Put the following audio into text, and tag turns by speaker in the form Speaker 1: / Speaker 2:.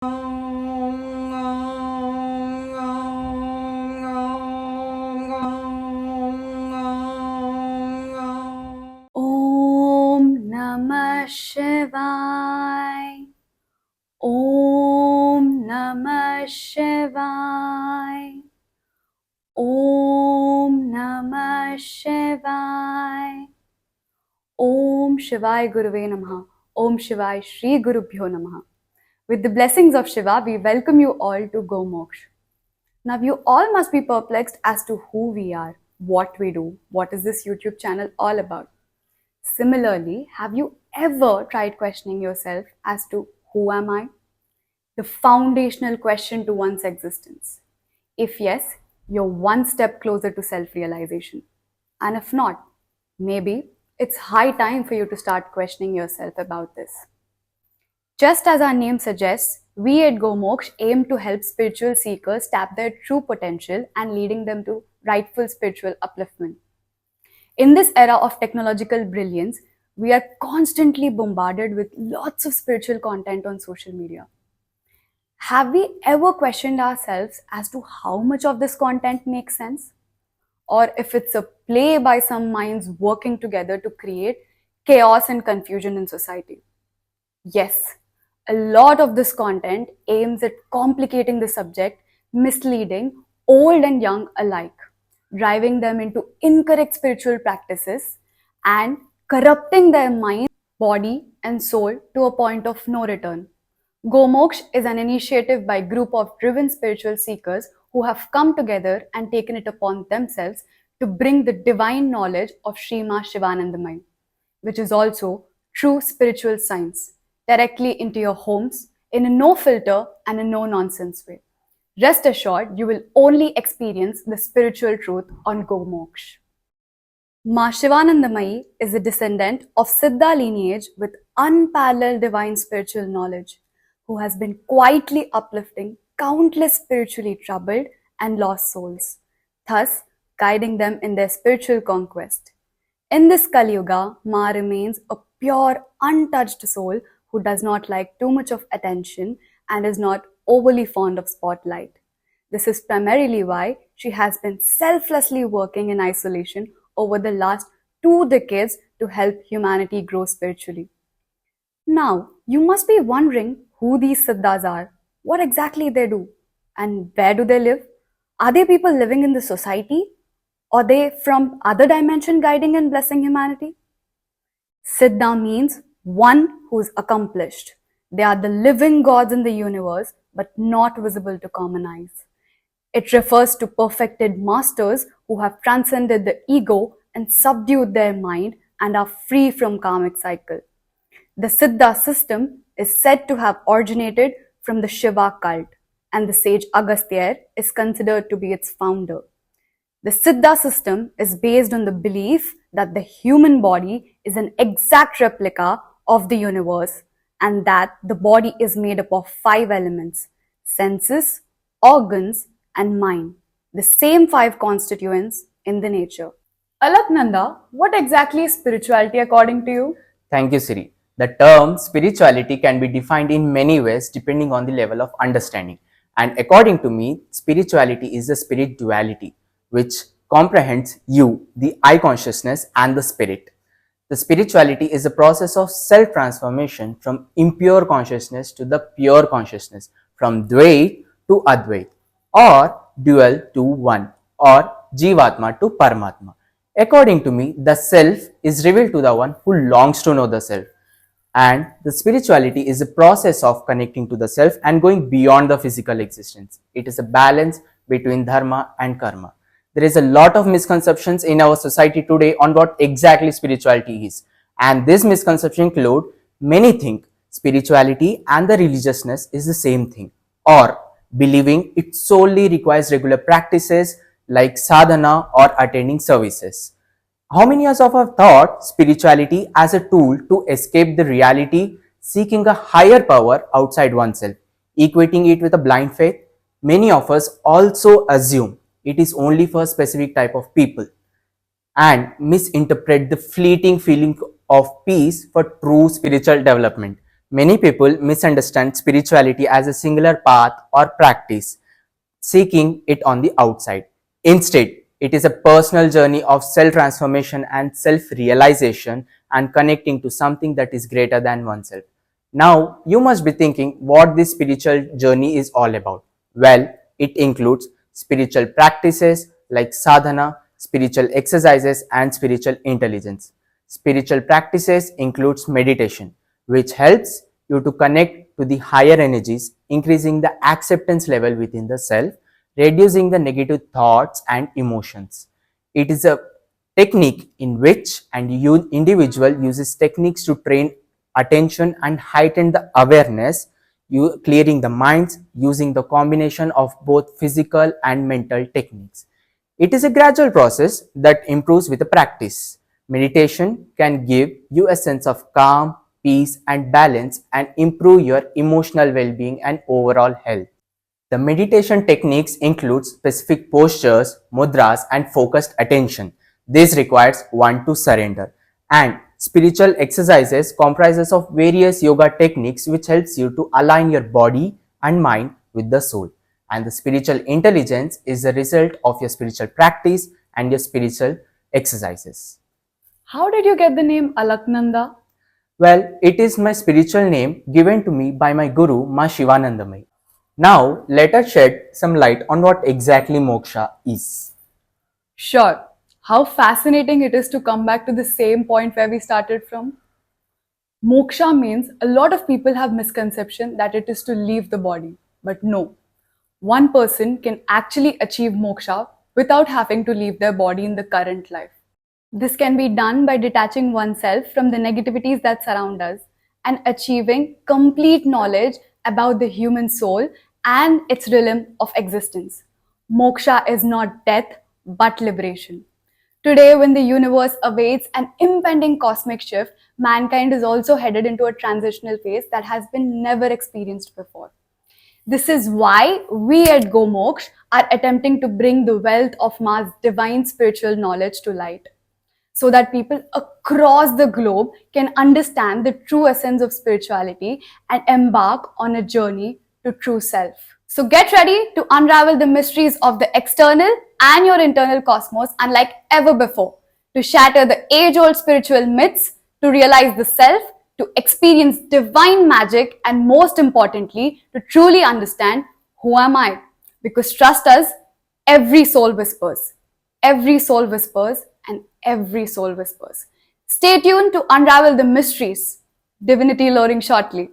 Speaker 1: Om Namah Shivaya. Om Namah Shivaya. Om Namah Shivaya. Om Shivaya Gurave Namaha. Om Shivaya Shri Gurubhyo Namaha. With the blessings of Shiva, we welcome you all to Go Moksha. Now, you all must be perplexed as to who we are, what we do, what is this YouTube channel all about. Similarly, have you ever tried questioning yourself as to who am I? The foundational question to one's existence. If yes, you're one step closer to self realization. And if not, maybe it's high time for you to start questioning yourself about this. Just as our name suggests, we at GoMoksha aim to help spiritual seekers tap their true potential and leading them to rightful spiritual upliftment. In this era of technological brilliance, we are constantly bombarded with lots of spiritual content on social media. Have we ever questioned ourselves as to how much of this content makes sense? Or if it's a play by some minds working together to create chaos and confusion in society? Yes, a lot of this content aims at complicating the subject, misleading old and young alike, driving them into incorrect spiritual practices, and corrupting their mind, body, and soul to a point of no return. GoMoksha is an initiative by a group of driven spiritual seekers who have come together and taken it upon themselves to bring the divine knowledge of Shrima Shivanandamai, which is also true spiritual science, directly into your homes in a no filter and a no nonsense way. Rest assured, you will only experience the spiritual truth on GoMoksha. Ma Shivanandamayi is a descendant of Siddha lineage with unparalleled divine spiritual knowledge, who has been quietly uplifting countless spiritually troubled and lost souls, thus guiding them in their spiritual conquest. In this Kali Yuga, Ma remains a pure, untouched soul who does not like too much of attention and is not overly fond of spotlight. This is primarily why she has been selflessly working in isolation over the last 2 decades to help humanity grow spiritually. Now, you must be wondering who these Siddhas are, what exactly they do, and where do they live? Are they people living in the society? Or are they from other dimension guiding and blessing humanity? Siddha means one who's accomplished. They are the living gods in the universe, but not visible to common eyes. It refers to perfected masters who have transcended the ego and subdued their mind and are free from karmic cycle. The Siddha system is said to have originated from the Shiva cult, and the sage Agastya is considered to be its founder. The Siddha system is based on the belief that the human body is an exact replica of the universe and that the body is made up of 5 elements: senses, organs, and mind, the same 5 constituents in the nature. Alaknanda, what exactly is spirituality according to you?
Speaker 2: Thank you, Siri. The term spirituality can be defined in many ways depending on the level of understanding. And according to me, spirituality is a spirit duality, which comprehends you, the I consciousness, and the spirit. The spirituality is a process of self-transformation from impure consciousness to the pure consciousness, from Dvait to Advait, or dual to one, or Jivatma to Paramatma. According to me, the self is revealed to the one who longs to know the self. And the spirituality is a process of connecting to the self and going beyond the physical existence. It is a balance between dharma and karma. There is a lot of misconceptions in our society today on what exactly spirituality is. And this misconception include many think spirituality and the religiousness is the same thing, or believing it solely requires regular practices like sadhana or attending services. How many of us have thought spirituality as a tool to escape the reality, seeking a higher power outside oneself, equating it with a blind faith? Many of us also assume it is only for a specific type of people and misinterpret the fleeting feeling of peace for true spiritual development. Many people misunderstand spirituality as a singular path or practice, seeking it on the outside. Instead, it is a personal journey of self transformation and self realization and connecting to something that is greater than oneself. Now, you must be thinking what this spiritual journey is all about. Well, it includes spiritual practices like sadhana, spiritual exercises, and spiritual intelligence. Spiritual practices includes meditation, which helps you to connect to the higher energies, increasing the acceptance level within the self, reducing the negative thoughts and emotions. It is a technique in which an individual uses techniques to train attention and heighten the awareness, you clearing the minds using the combination of both physical and mental techniques. It is a gradual process that improves with the practice. Meditation can give you a sense of calm, peace, and balance and improve your emotional well being and overall health. The meditation techniques include specific postures, mudras, and focused attention. This requires one to surrender. And spiritual exercises comprises of various yoga techniques which helps you to align your body and mind with the soul. And the spiritual intelligence is the result of your spiritual practice and your spiritual exercises.
Speaker 1: How did you get the name Alaknanda?
Speaker 2: Well, it is my spiritual name given to me by my guru, Ma Shivanandamai. Now, let us shed some light on what exactly moksha is.
Speaker 1: Sure. How fascinating it is to come back to the same point where we started from. Moksha means a lot of people have misconception that it is to leave the body. But no. One person can actually achieve moksha without having to leave their body in the current life. This can be done by detaching oneself from the negativities that surround us and achieving complete knowledge about the human soul and its realm of existence. Moksha is not death but liberation. Today, when the universe awaits an impending cosmic shift, mankind is also headed into a transitional phase that has been never experienced before. This is why we at GoMoksh are attempting to bring the wealth of Ma's divine spiritual knowledge to light, so that people across the globe can understand the true essence of spirituality and embark on a journey to true self. So get ready to unravel the mysteries of the external and your internal cosmos unlike ever before, to shatter the age-old spiritual myths, to realize the self, to experience divine magic, and most importantly, to truly understand who am I? Because trust us, every soul whispers. Every soul whispers and every soul whispers. Stay tuned to unravel the mysteries. Divinity luring shortly.